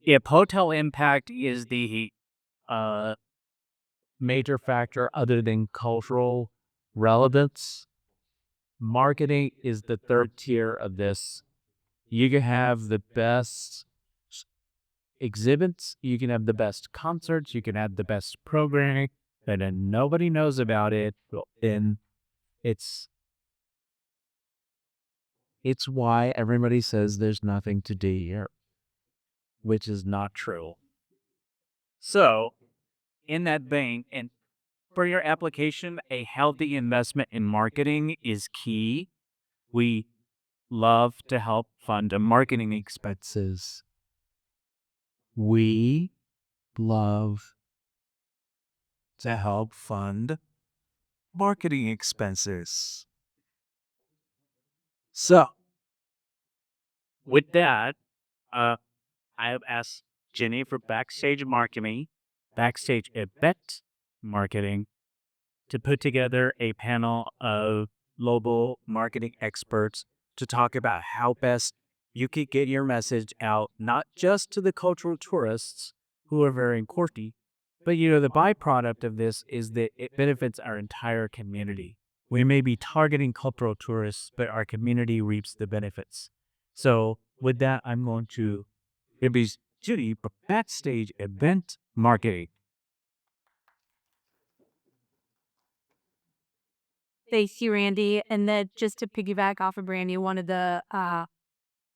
If hotel impact is the uh, major factor other than cultural relevance, marketing is the third tier of this. You can have the best exhibits, you can have the best concerts, you can have the best programming, and then nobody knows about it. Well, then it's it's why everybody says there's nothing to do here, which is not true. So, in that vein, and for your application, a healthy investment in marketing is key. We love to help fund the marketing expenses. We love to help fund marketing expenses. So, with that, uh, I have asked Jenny for backstage event marketing, to put together a panel of global marketing experts to talk about how best you could get your message out, not just to the cultural tourists who are very important, but the byproduct of this is that it benefits our entire community. We may be targeting cultural tourists, but our community reaps the benefits. So, with that, I'm going to introduce Judy for backstage event marketing. Thank you, Randy. And then just to piggyback off of Randy, one of the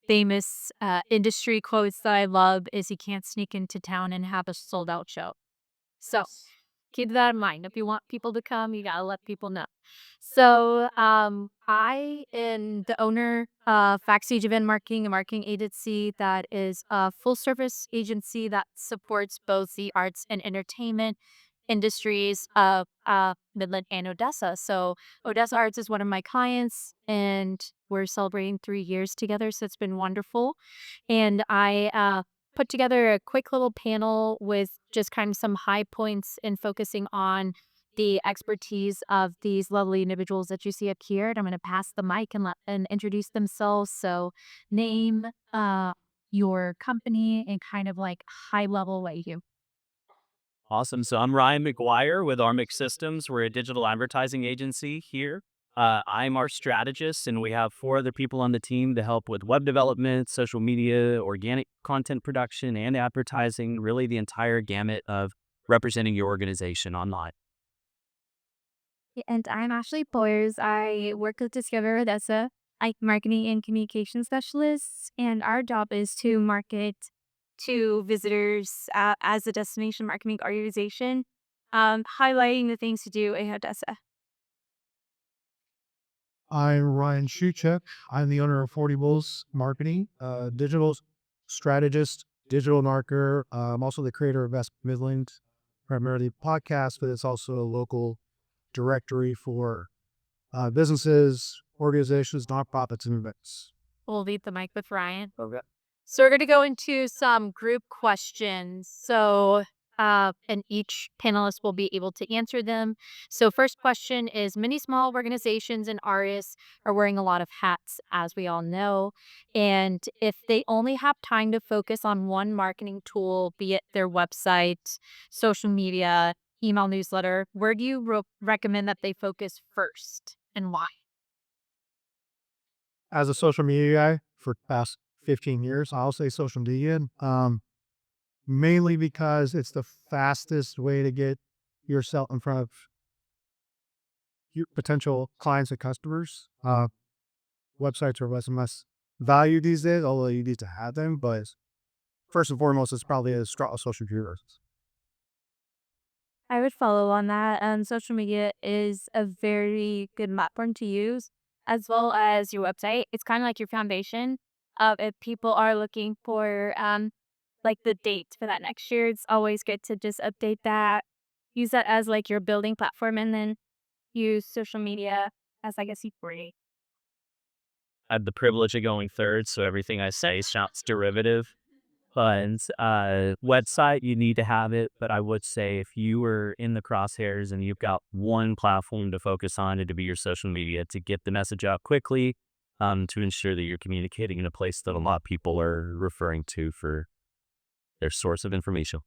famous industry quotes that I love is you can't sneak into town and have a sold out show. So keep that in mind. If you want people to come, you gotta let people know. So I am the owner of Backstage Event Marketing, a marketing agency that is a full service agency that supports both the arts and entertainment industries of Midland and Odessa. So Odessa Arts is one of my clients, and we're celebrating 3 years together. So it's been wonderful. And I put together a quick little panel with just kind of some high points and focusing on the expertise of these lovely individuals that you see up here. And I'm going to pass the mic and introduce themselves. So name, your company, and kind of like high level what you do. Awesome. So I'm Ryan McGuire with Armic Systems. We're a digital advertising agency here. I'm our strategist, and we have 4 other people on the team to help with web development, social media, organic content production, and advertising, really the entire gamut of representing your organization online. And I'm Ashley Boyers. I work with Discover Odessa, marketing and communication specialists, and our job is to market to visitors as a destination marketing organization, highlighting the things to do in Odessa. I'm Ryan Shuchek. I'm the owner of 40 Bulls Marketing, digital strategist, digital marketer. I'm also the creator of Best Midland, primarily podcast, but it's also a local directory for businesses, organizations, nonprofits, and events. We'll leave the mic with Ryan. Okay. So we're going to go into some group questions. So, and each panelist will be able to answer them. So first question is, many small organizations and artists are wearing a lot of hats, as we all know. And if they only have time to focus on one marketing tool, be it their website, social media, email newsletter, where do you recommend that they focus first and why? As a social media guy for the past 15 years, I'll say social media, mainly because it's the fastest way to get yourself in front of your potential clients and customers. Websites are less and less valued these days, although you need to have them. But first and foremost, it's probably a social media. I would follow on that. Social media is a very good platform to use, as well as your website. It's kind of like your foundation. If people are looking for like the date for that next year, it's always good to just update that. Use that as like your building platform, and then use social media as like a C4. I have the privilege of going third, so everything I say sounds derivative. But website, you need to have it. But I would say if you were in the crosshairs and you've got one platform to focus on, it to be your social media to get the message out quickly, to ensure that you're communicating in a place that a lot of people are referring to for their source of information.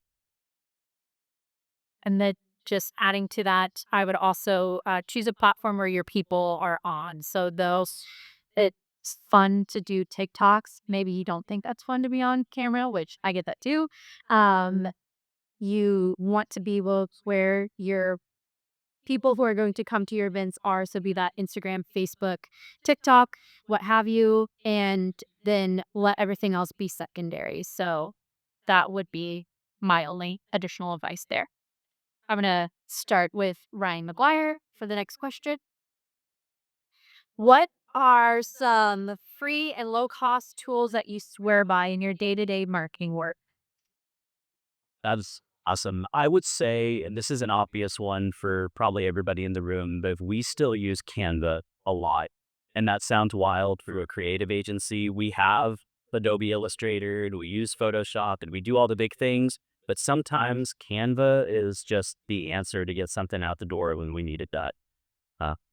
And then just adding to that, I would also choose a platform where your people are on. So those, it's fun to do TikToks. Maybe you don't think that's fun to be on camera, which I get that too. You want to be able to where your people who are going to come to your events are. So be that Instagram, Facebook, TikTok, what have you, and then let everything else be secondary. So that would be my only additional advice there. I'm going to start with Ryan McGuire for the next question. What are some free and low cost tools that you swear by in your day to day marketing work? That's awesome. I would say, and this is an obvious one for probably everybody in the room, but we still use Canva a lot. And that sounds wild for a creative agency. We have Adobe Illustrator and we use Photoshop and we do all the big things, but sometimes Canva is just the answer to get something out the door when we need it done.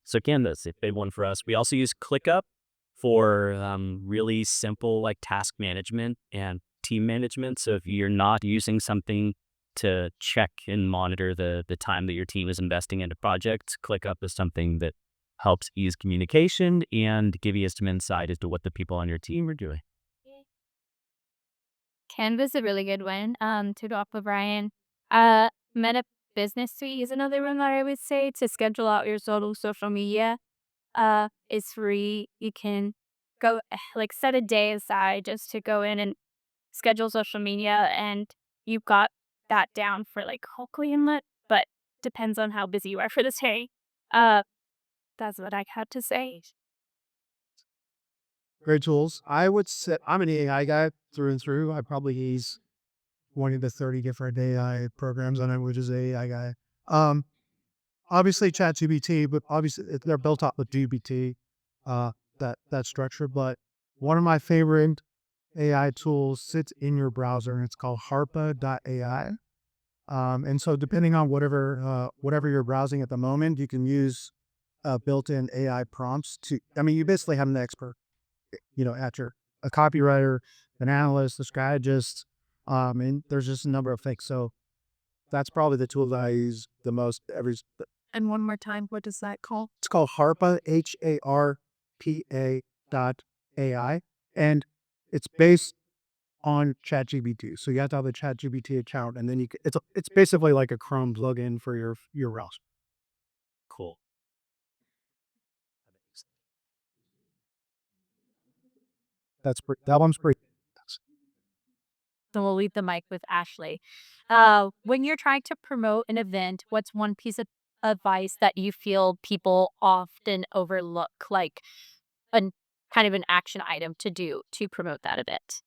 So Canva's a big one for us. We also use ClickUp for really simple like task management and team management. So if you're not using something to check and monitor the time that your team is investing into projects, ClickUp is something that helps ease communication and give you some insight as to what the people on your team are doing. Canva's a really good one, to go off of Ryan. Meta Business Suite is another one that I would say to schedule out your social media. Is free. You can go like set a day aside just to go in and schedule social media, and you've got that down for like hopefully inlet, but depends on how busy you are for this day. Uh, that's what I had to say. Great tools. I would say I'm an AI guy through and through. I probably use 20 to 30 different AI programs on it, which is AI guy. Um, Obviously ChatGPT, but obviously they're built off of GPT, that structure. But one of my favorite AI tools sits in your browser, and it's called harpa.ai. And so depending on whatever you're browsing at the moment, you can use built-in AI prompts to. I mean, you basically have an expert, at your a copywriter, an analyst, a strategist, and there's just a number of things. So that's probably the tool that I use the most. And one more time, what does that call? It's called Harpa, HARPA.ai, and it's based on ChatGPT. So you have to have a ChatGPT account, and then it's basically like a Chrome plugin for your browser. Cool. That one's pretty. Then we'll leave the mic with Ashley. When you're trying to promote an event, what's one piece of advice that you feel people often overlook, like an kind of an action item to do to promote that event?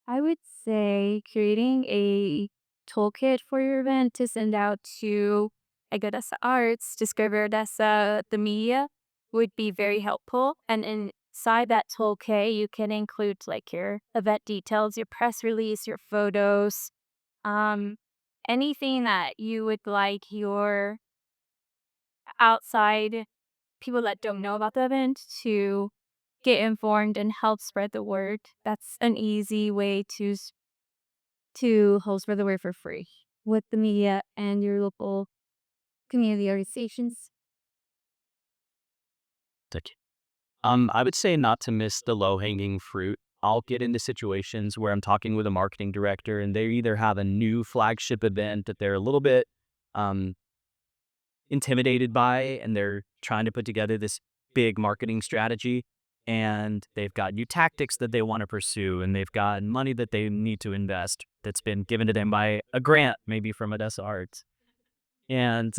I would say creating a toolkit for your event to send out to like Odessa Arts, Discover Odessa, the media would be very helpful. And inside that toolkit, you can include like your event details, your press release, your photos, um, anything that you would like your outside people that don't know about the event to get informed and help spread the word. That's an easy way to help spread the word for free with the media and your local community organizations. Thank you. I would say not to miss the low-hanging fruit. I'll get into situations where I'm talking with a marketing director and they either have a new flagship event that they're a little bit um, intimidated by, and they're trying to put together this big marketing strategy, and they've got new tactics that they want to pursue, and they've got money that they need to invest that's been given to them by a grant, maybe from Odessa Arts. And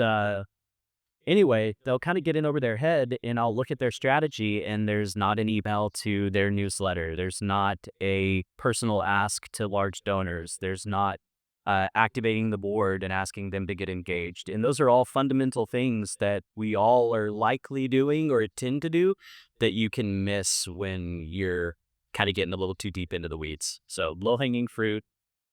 anyway, they'll kind of get in over their head, and I'll look at their strategy, and there's not an email to their newsletter. There's not a personal ask to large donors. There's not activating the board and asking them to get engaged. And those are all fundamental things that we all are likely doing or tend to do that you can miss when you're kind of getting a little too deep into the weeds. So low hanging fruit,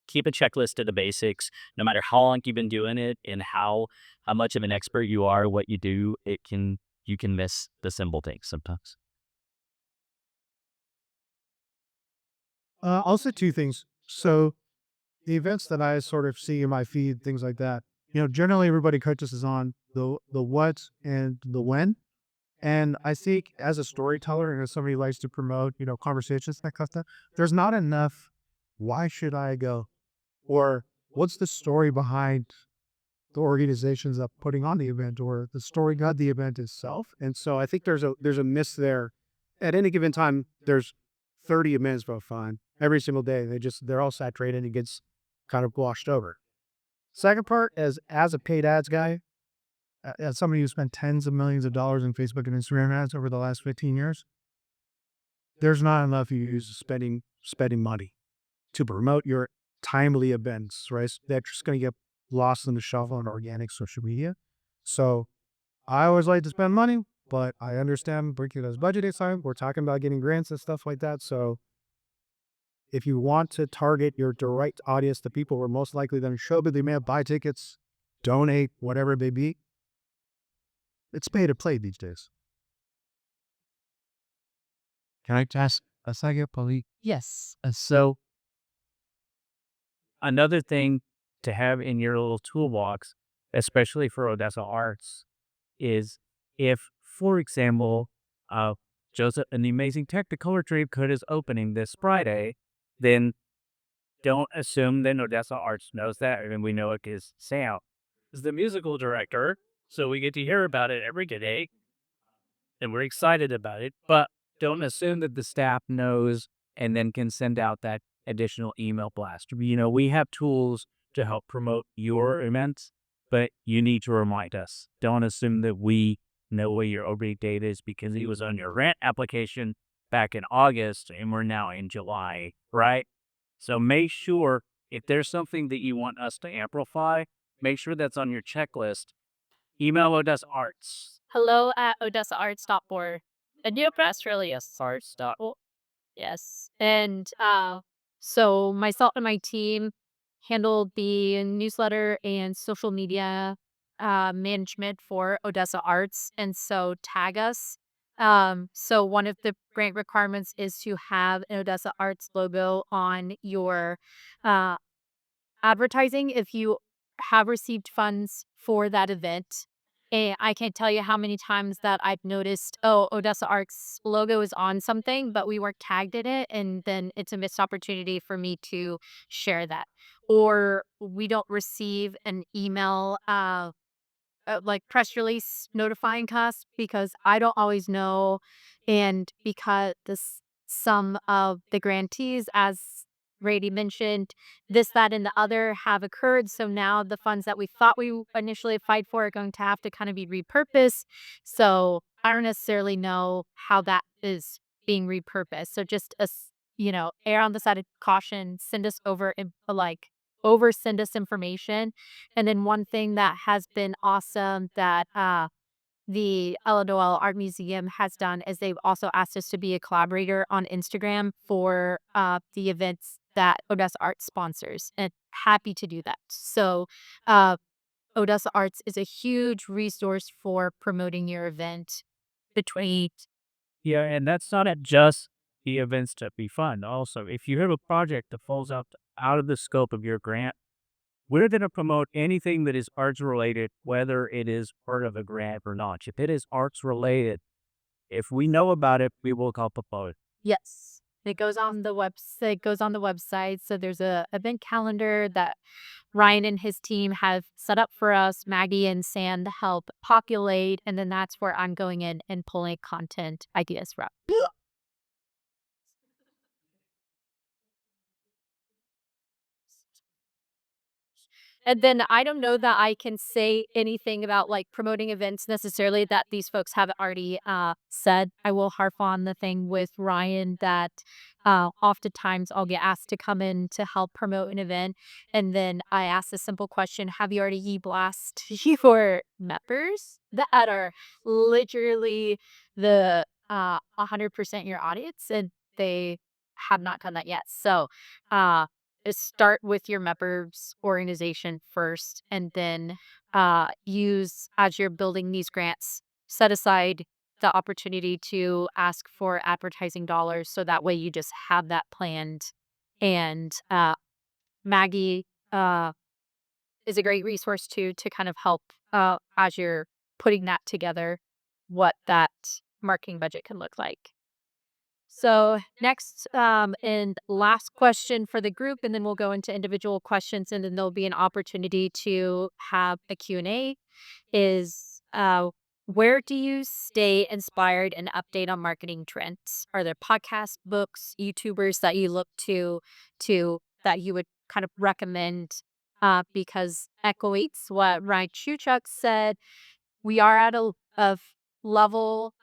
keep a checklist of the basics. No matter how long you've been doing it and how much of an expert you are, what you do, you can miss the simple things sometimes. Also, two things. So the events that I sort of see in my feed, things like that, generally everybody focuses on the what and the when. And I think as a storyteller and as somebody who likes to promote, conversations, that kind of stuff, there's not enough. Why should I go? Or what's the story behind the organizations that putting on the event or the story of the event itself? And so I think there's a miss there. At any given time, there's 30 events for fun every single day. They're all saturated and it gets kind of washed over. Second part is as a paid ads guy, as somebody who spent tens of millions of dollars in Facebook and Instagram ads over the last 15 years, there's not enough use spending money to promote your timely events, right? They're just going to get lost in the shuffle on organic social media. So I always like to spend money, but I understand breaking those budgeting time. We're talking about getting grants and stuff like that. So if you want to target your direct audience, the people who are most likely going to show up, they may buy tickets, donate, whatever it may be. It's pay to play these days. Can I ask a second, Polly? Yes. So another thing to have in your little toolbox, especially for Odessa Arts, is if, for example, Joseph, an amazing Technicolor Dream Coat is opening this Friday, then don't assume that Odessa Arts knows that, and we know it because Sam is the musical director, so we get to hear about it every day, and we're excited about it. But don't assume that the staff knows and then can send out that additional email blast. We have tools to help promote your events, but you need to remind us. Don't assume that we know what your opening date is because it was on your grant application back in August and we're now in July, right? So make sure if there's something that you want us to amplify, make sure that's on your checklist. Email Odessa Arts. Hello at odessaarts.org. A new press release. Arts.org. Yes. And so myself and my team handled the newsletter and social media management for Odessa Arts. And so tag us. So one of the grant requirements is to have an Odessa Arts logo on your uh, advertising if you have received funds for that event. And I can't tell you how many times that I've noticed, oh, Odessa Arts logo is on something, but we weren't tagged in it. And then it's a missed opportunity for me to share that. Or we don't receive an email like press release notifying us because I don't always know, and because some of the grantees, as Brady mentioned, this, that, and the other have occurred. So now the funds that we thought we initially applied for are going to have to kind of be repurposed. So I don't necessarily know how that is being repurposed. So just err on the side of caution. Send us over send us information. And then one thing that has been awesome that the LOL Art Museum has done is they've also asked us to be a collaborator on Instagram for the events that Odessa Arts sponsors, and happy to do that. So Odessa Arts is a huge resource for promoting your event between. Yeah, and that's not at just the events to be fun. Also, if you have a project that falls out of the scope of your grant, we're going to promote anything that is arts related, whether it is part of a grant or not. If it is arts related, if we know about it, we will help promote it. Yes. It goes on the website. So there's a event calendar that Ryan and his team have set up for us, Maggie and Sam, to help populate. And then that's where I'm going in and pulling content ideas from. And then I don't know that I can say anything about like promoting events necessarily that these folks haven't already said. I will harp on the thing with Ryan that oftentimes I'll get asked to come in to help promote an event. And then I ask a simple question: have you already e-blast your members that are literally the 100% your audience? And they have not done that yet. So, is start with your members organization first, and then use, as you're building these grants, set aside the opportunity to ask for advertising dollars so that way you just have that planned and Maggie is a great resource too to kind of help as you're putting that together, what that marketing budget can look like. So next and last question for the group, and then we'll go into individual questions, and then there'll be an opportunity to have a Q&A, is where do you stay inspired and update on marketing trends? Are there podcasts, books, YouTubers that you look to that you would kind of recommend? Because echoates what Ryan Shuchuk said, we are at a level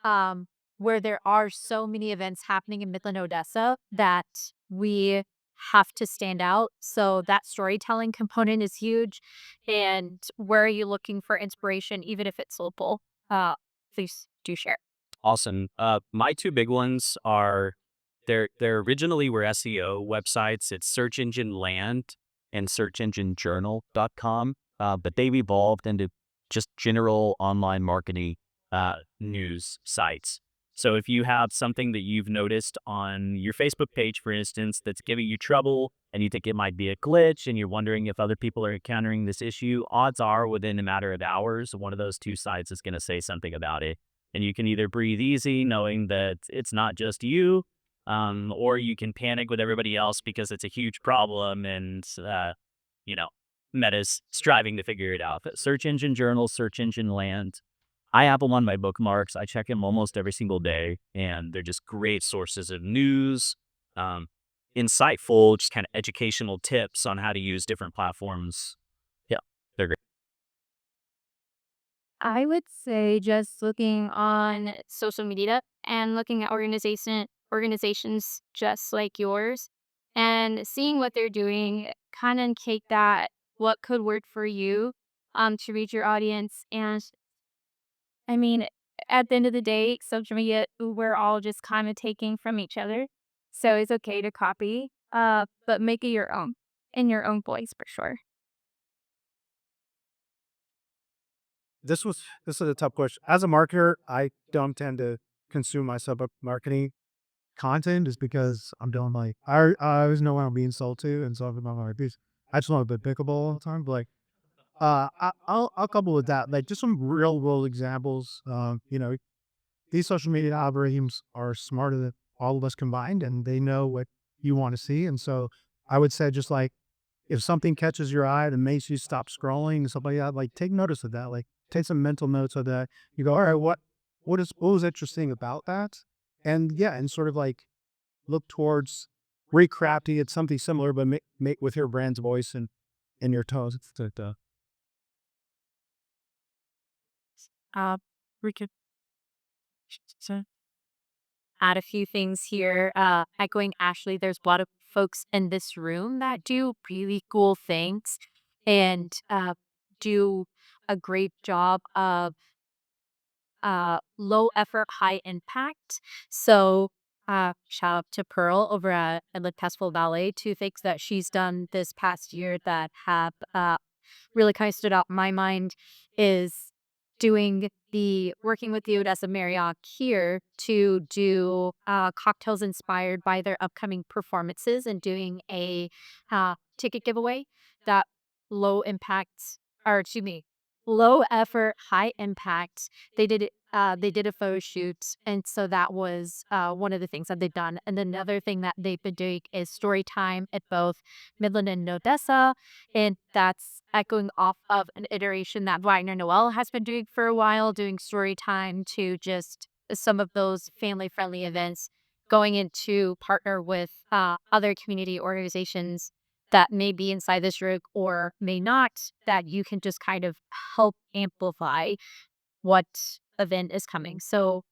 where there are so many events happening in Midland, Odessa that we have to stand out. So that storytelling component is huge. And where are you looking for inspiration, even if it's local? Please do share. Awesome. My two big ones are they're originally were SEO websites. It's Search Engine Land and searchenginejournal.com. But they've evolved into just general online marketing news sites. So if you have something that you've noticed on your Facebook page, for instance, that's giving you trouble and you think it might be a glitch and you're wondering if other people are encountering this issue, odds are within a matter of hours, one of those two sites is going to say something about it. And you can either breathe easy knowing that it's not just you, or you can panic with everybody else because it's a huge problem and, you know, Meta's striving to figure it out. But Search Engine Journal, Search Engine Land, I have them on my bookmarks. I check them almost every single day, and they're just great sources of news, um, insightful, just kind of educational tips on how to use different platforms. Yeah, they're great. I would say just looking on social media and looking at organizations just like yours and seeing what they're doing, kind of take that what could work for you to reach your audience. And I mean, at the end of the day, social media, we're all just kind of taking from each other. So it's okay to copy, but make it your own in your own voice for sure. This is a tough question. As a marketer, I don't tend to consume myself of marketing content just because I'm doing like I always know when I'm being sold to, and so I'm like, "Geez, I just want to be pickable all the time." But like, I'll couple with that like just some real world examples. These social media algorithms are smarter than all of us combined, and they know what you want to see. And so I would say just like if something catches your eye that makes you stop scrolling and stuff like that, like take notice of that. Like take some mental notes of that. You go, all right, what was interesting about that? And yeah, and sort of like look towards recrafting it something similar, but make with your brand's voice and your tones. Uh, we could add a few things here. Echoing Ashley, there's a lot of folks in this room that do really cool things and do a great job of low effort, high impact. So, shout out to Pearl over at Inland Festival Ballet. Two things that she's done this past year that have really kind of stood out in my mind is working with the Odessa Marriott here to do cocktails inspired by their upcoming performances and doing a ticket giveaway that low impact, or excuse me, low effort, high impact. They did a photo shoot, and so that was one of the things that they've done. And then another thing that they've been doing is story time at both Midland and Odessa, and that's echoing off of an iteration that Wagner Noel has been doing for a while, doing story time to just some of those family friendly events, going into partner with other community organizations that may be inside this rig or may not, that you can just kind of help amplify what event is coming. So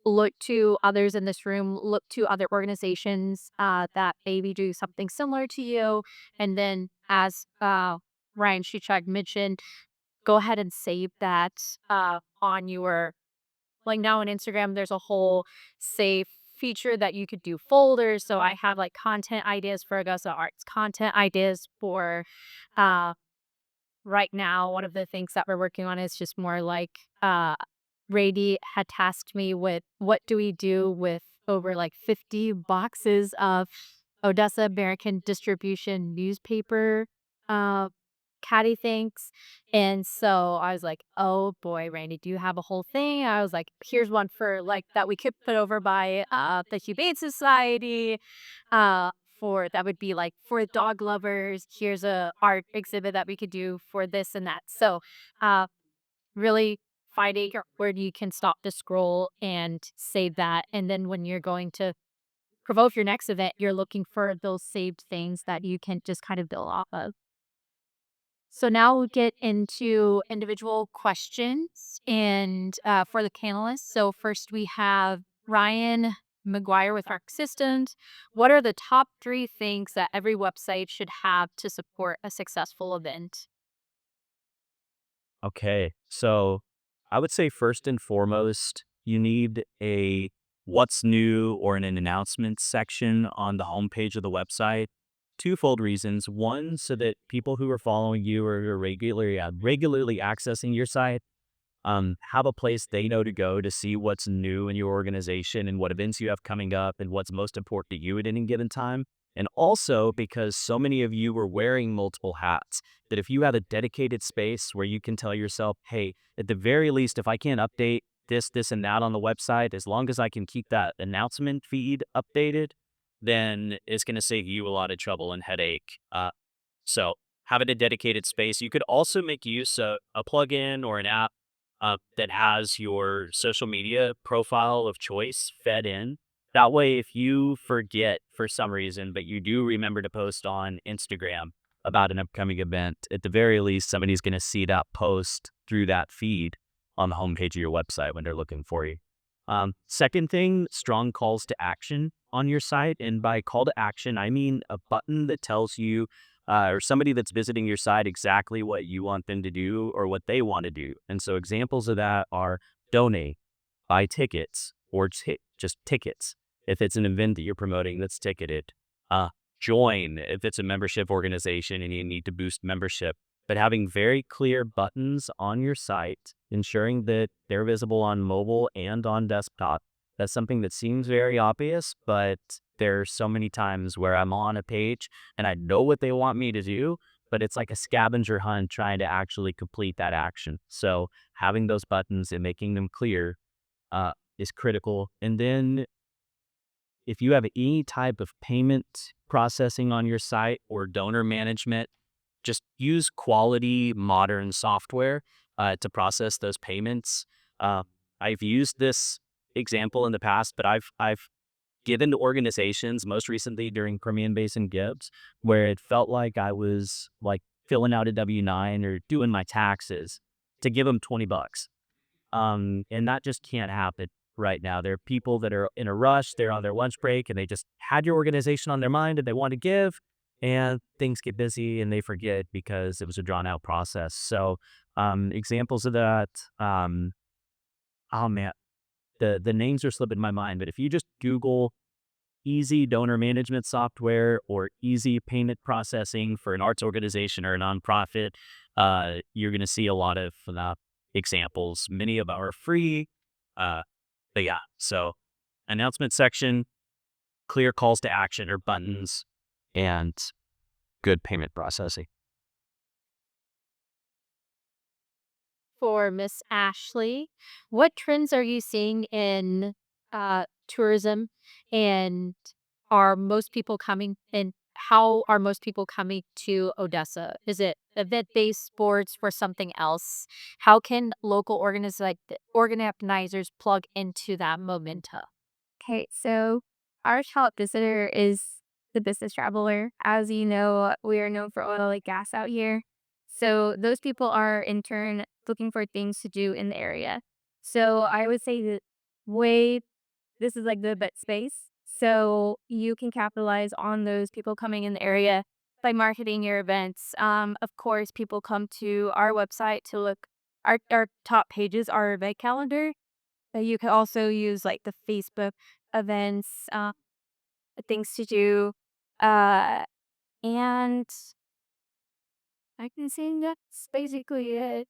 look to others in this room, look to other organizations that maybe do something similar to you. And then, as Ryan Shuchak mentioned, go ahead and save that on your, like now on Instagram, there's a whole save feature that you could do folders. So I have like content ideas for Odessa Arts, content ideas for uh, right now. One of the things that we're working on is just more like Brady had tasked me with what do we do with over like 50 boxes of Odessa American Distribution newspaper, uh, caddy thanks. And so I was like, "Oh boy, Randy, do you have a whole thing?" I was like, "Here's one for like that we could put over by the Humane Society. For that would be like for dog lovers. Here's a art exhibit that we could do for this and that." So uh really finding where you can stop the scroll and save that. And then when you're going to provoke your next event, you're looking for those saved things that you can just kind of build off of. So now we'll get into individual questions and for the panelists. So first we have Ryan McGuire with Arc Systems. What are the top 3 things that every website should have to support a successful event? Okay. So I would say first and foremost, you need a what's new or an announcement section on the homepage of the website. Twofold reasons. One, so that people who are following you or are regularly accessing your site have a place they know to go to see what's new in your organization and what events you have coming up and what's most important to you at any given time. And also because so many of you are wearing multiple hats, that if you have a dedicated space where you can tell yourself, hey, at the very least, if I can't update this, and that on the website, as long as I can keep that announcement feed updated, then it's going to save you a lot of trouble and headache. So having a dedicated space, you could also make use of a plugin or an app that has your social media profile of choice fed in. That way, if you forget for some reason, but you do remember to post on Instagram about an upcoming event, at the very least, somebody's going to see that post through that feed on the homepage of your website when they're looking for you. Second thing, strong calls to action on your site. And by call to action, I mean a button that tells you or somebody that's visiting your site exactly what you want them to do or what they want to do. And so examples of that are donate, buy tickets, or just tickets. If it's an event that you're promoting that's ticketed, uh, join if it's a membership organization and you need to boost membership. But having very clear buttons on your site, ensuring that they're visible on mobile and on desktop. That's something that seems very obvious, but there's so many times where I'm on a page and I know what they want me to do, but it's like a scavenger hunt trying to actually complete that action. So having those buttons and making them clear is critical. And then if you have any type of payment processing on your site or donor management, just use quality modern software to process those payments. Uh, I've used this example in the past, but I've given to organizations, most recently during Permian Basin Gibbs, where it felt like I was like filling out a W-9 or doing my taxes to give them $20. And that just can't happen right now. There are people that are in a rush, they're on their lunch break, and they just had your organization on their mind and they want to give, and things get busy and they forget because it was a drawn out process. So, examples of that, oh man, the names are slipping my mind, but if you just Google easy donor management software or easy payment processing for an arts organization or a nonprofit, you're going to see a lot of examples. Many of them are free. Uh, but yeah, so announcement section, clear calls to action or buttons, and good payment processing. For Miss Ashley, what trends are you seeing in tourism, and are most people coming and how are most people coming to Odessa? Is it event-based sports or something else? How can local organizers plug into that momentum? Okay, so our top visitor is the business traveler. As you know, we are known for oil and gas out here. So those people are in turn looking for things to do in the area. So I would say that way this is like the bet space. So you can capitalize on those people coming in the area by marketing your events. Of course, people come to our website to look our top pages, our event calendar. You can also use like the Facebook events, things to do, uh, and I can say that's basically it.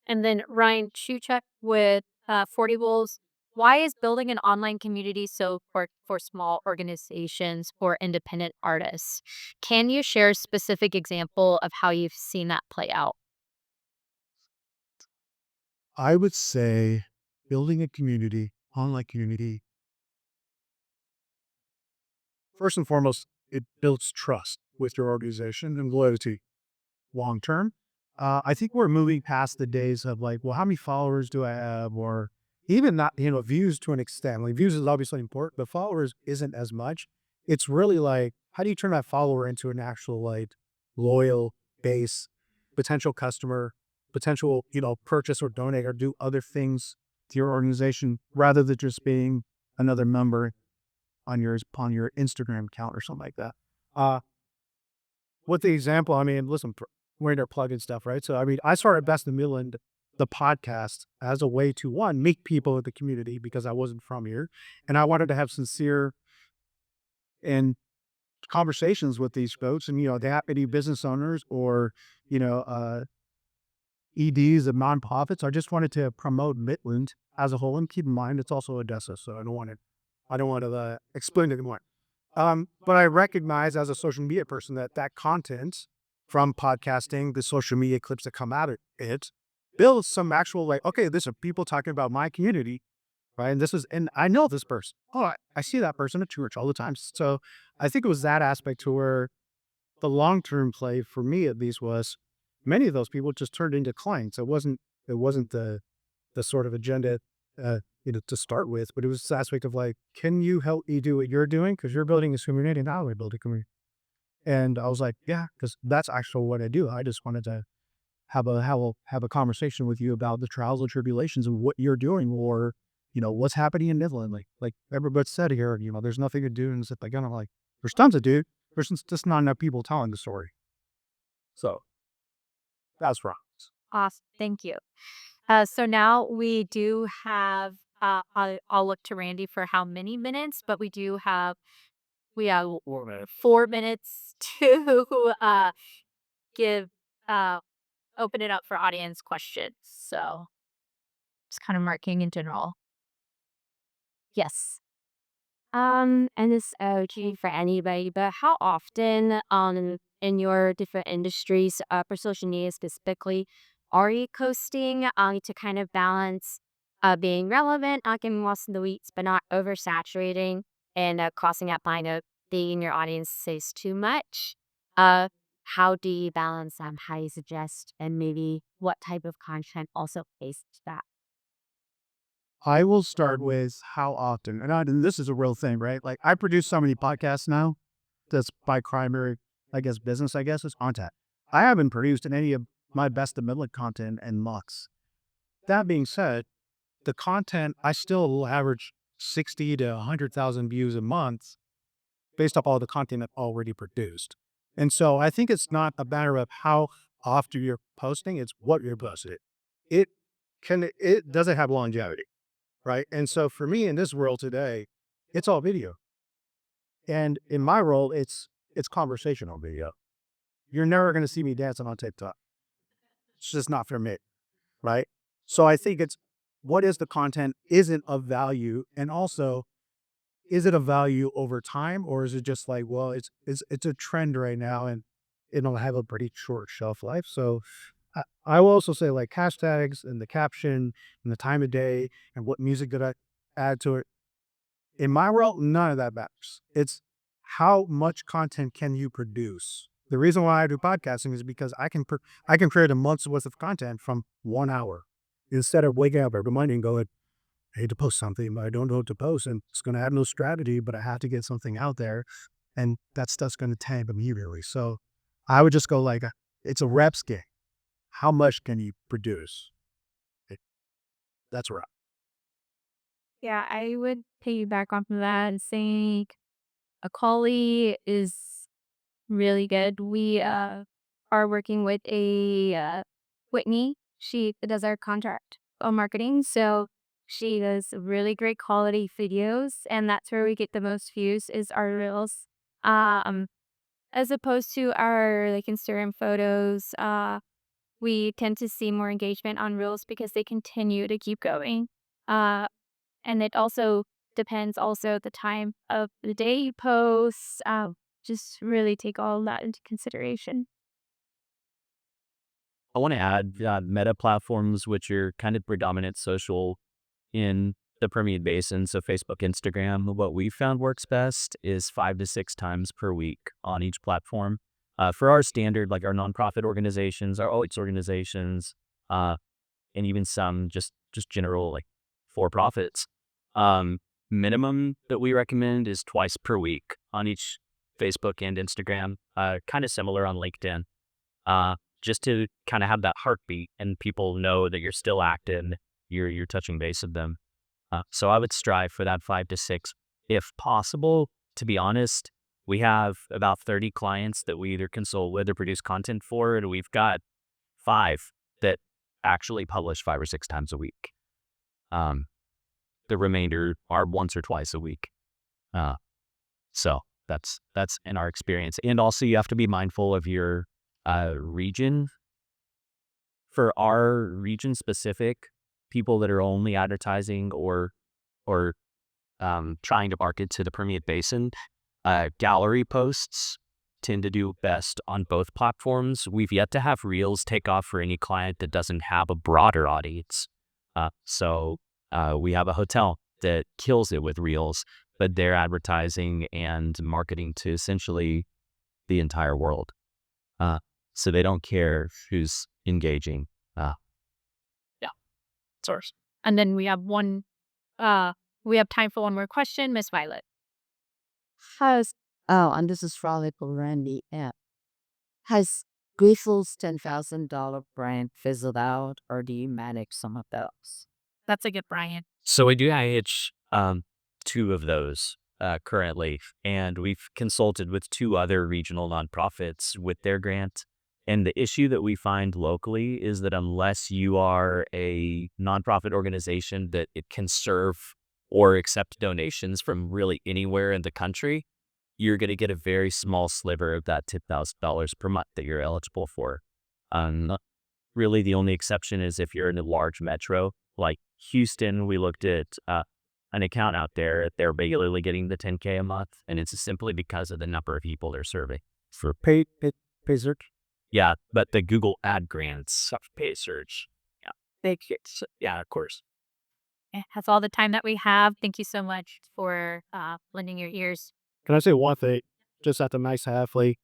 And then Ryan Chuchuk with 40 Wolves. Why is building an online community so for small organizations or independent artists? Can you share a specific example of how you've seen that play out? I would say building a community, online community, first and foremost, it builds trust with your organization and loyalty long term. I think we're moving past the days of like, well, how many followers do I have? Or even not, views to an extent. Like views is obviously important, but followers isn't as much. It's really like, how do you turn that follower into an actual like loyal base, potential customer, potential, purchase or donate or do other things to your organization rather than just being another member on your Instagram account or something like that. Uh, with the example, I mean, listen, we're in there plugging stuff, right? So, I mean, I started Best in Midland, the podcast, as a way to one, meet people in the community because I wasn't from here. And I wanted to have sincere and conversations with these folks. And, they happen to be business owners or, you know, uh, EDs of nonprofits. I just wanted to promote Midland as a whole. And keep in mind, it's also Odessa. So I don't want to explain it anymore. But I recognize as a social media person that that content from podcasting, the social media clips that come out of it, builds some actual like, okay, this are people talking about my community, right? And I know this person. Oh, I see that person at church all the time. So I think it was that aspect to where the long term play for me at least was many of those people just turned into clients. It wasn't the sort of agenda, to start with, but it was this aspect of like, can you help me do what you're doing? Because you're building this community and how do I build a community? And I was like, yeah, because that's actually what I do. I just wanted to have a conversation with you about the trials and tribulations of what you're doing or, what's happening in Midland. Like everybody said here, there's nothing to do and sit like, and I'm like, there's tons to do. There's just not enough people telling the story. So that's wrong. Awesome. Thank you. So now we do have, I'll look to Randy for how many minutes, but we have 4 minutes to give, uh, open it up for audience questions. So just kind of marking in general. Yes. And this OG for anybody, but how often in your different industries, for social media specifically, are you posting to kind of balance being relevant, not getting lost in the weeds, but not oversaturating and crossing that line of being your audience says too much? Uh, how do you balance how you suggest and maybe what type of content also faced that? I will start with how often, and this is a real thing, right? Like I produce so many podcasts now. That's my primary, I guess, business. I guess is content. I haven't produced any of my best of Midland content in months. That being said, the content I still will average 60 to 100,000 views a month based off all the content I've already produced. And so I think it's not a matter of how often you're posting; it's what you're posting. It it doesn't have longevity, right? And so for me in this world today, it's all video. And in my role, it's conversational video. You're never going to see me dancing on TikTok. It's just not for me, right? So I think it's what is the content isn't of value, and also is it of value over time, or is it just like, well, it's a trend right now, and it'll have a pretty short shelf life. So I will also say like hashtags and the caption and the time of day and what music did I add to it. In my world, none of that matters. It's how much content can you produce. The reason why I do podcasting is because I can create a month's worth of content from 1 hour instead of waking up every morning and going, I hate to post something, but I don't know what to post, and it's going to have no strategy, but I have to get something out there, and that stuff's going to tank immediately. So I would just go like, it's a reps game. How much can you produce? It- That's a rep. Yeah, I would piggyback off of that and saying a collie is really good. We are working with a Whitney. She does our contract on marketing, so she does really great quality videos, and that's where we get the most views is our reels. Um, as opposed to our like Instagram photos, we tend to see more engagement on reels because they continue to keep going. Uh, And it also depends also the time of the day you post. Just really take all that into consideration. I want to add meta platforms, which are kind of predominant social in the Permian Basin. So Facebook, Instagram, what we found works best is 5 to 6 times per week on each platform. For our standard, like our nonprofit organizations, our arts organizations, uh, and even some just general like for profits. Um, Minimum that we recommend is twice per week on each Facebook and Instagram. Kind of similar on LinkedIn. Just to kind of have that heartbeat and people know that you're still active, you're touching base with them. So I would strive for that 5 to 6 if possible. To be honest, we have about 30 clients that we either consult with or produce content for, and we've got 5 that actually publish 5 or 6 times a week. Um, the remainder are once or twice a week. Uh, so that's in our experience. And also, you have to be mindful of your region. For our region specific, people that are only advertising or trying to market to the Permian Basin, gallery posts tend to do best on both platforms. We've yet to have Reels take off for any client that doesn't have a broader audience. We have a hotel that kills it with Reels, but they're advertising and marketing to essentially the entire world. So they don't care who's engaging. Yeah, it's ours. And then we have time for one more question, Miss Violet. Has and this is probably for Randy. Yeah. Has Grisel's $10,000 brand fizzled out, or do you manage some of those? That's a good Brian. So we do IH 2 of those currently, and we've consulted with 2 other regional nonprofits with their grant. And the issue that we find locally is that unless you are a nonprofit organization that it can serve or accept donations from really anywhere in the country, you're going to get a very small sliver of that $10,000 per month that you're eligible for. Really, the only exception is if you're in a large metro like Houston. We looked at an account out there. They're regularly getting the 10K a month, and it's simply because of the number of people they're serving. For pay search. Yeah, but the Google ad grants, pay search. Yeah, yeah, of course. That's all the time that we have. Thank you so much for lending your ears. Can I say one thing? Just at the nice have, like,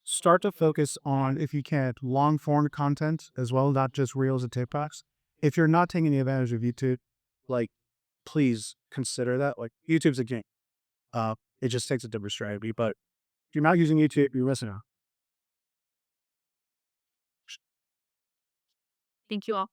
start to focus on, if you can, long form content as well, not just reels and TikToks. If you're not taking advantage of YouTube, like, please consider that. Like, YouTube's a game. It just takes a different strategy. But if you're not using YouTube, you're missing out. Thank you all.